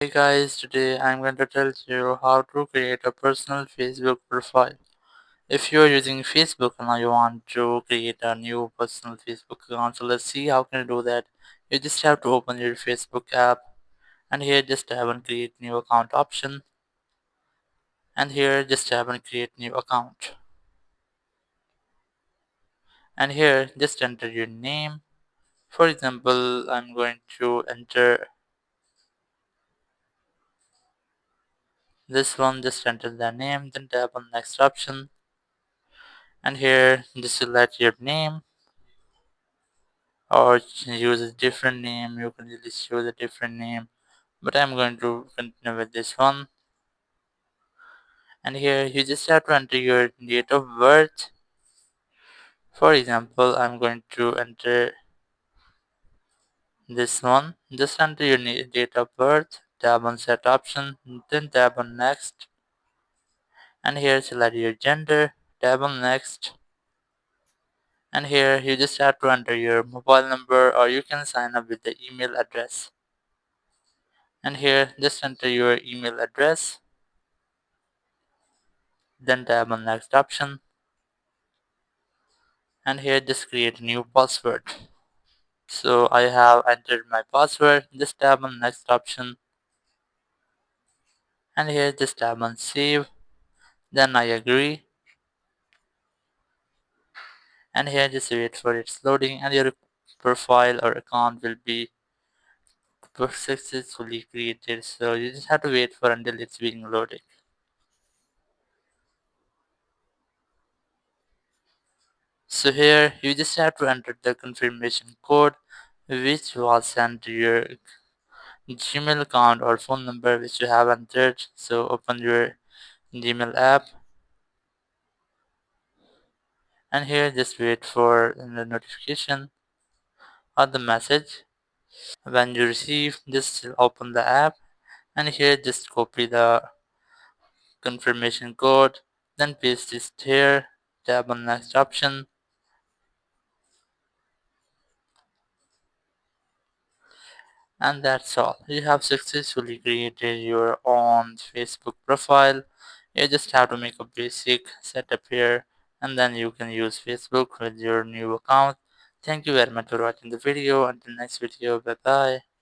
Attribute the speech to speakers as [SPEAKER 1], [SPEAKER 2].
[SPEAKER 1] Hey guys, today I'm going to tell you how to create a personal Facebook profile. If you're using Facebook and you want to create a new personal Facebook account, so let's see how can you do that. You just have to open your Facebook app and here just tap on create new account option and here just tap on create new account. And here just enter your name. For example, I'm going to enter this one, just enter the name, then tap on next option and here just select your name or use a different name. You can really choose a different name, but I'm going to continue with this one. And here you just have to enter your date of birth. For example, I'm going to enter this one. Just enter your date of birth, tap on set option, then tap on next, and here select your gender, tap on next, and here you just have to enter your mobile number or you can sign up with the email address. And here just enter your email address, then tap on next option, and here just create a new password. So I have entered my password, just tap on next option, and here just tap on save, then I agree, and here just wait for its loading and your profile or account will be successfully created. So you just have to wait for until it's being loaded. So here you just have to enter the confirmation code which was sent to your Gmail account or phone number which you have entered. So open your Gmail app and here just wait for the notification or the message. When you receive, just open the app and here just copy the confirmation code, then paste it here, tap on next option, and that's all. You have successfully created your own Facebook profile. You just have to make a basic setup here and then you can use Facebook with your new account. Thank you very much for watching the video. Until next video, bye bye.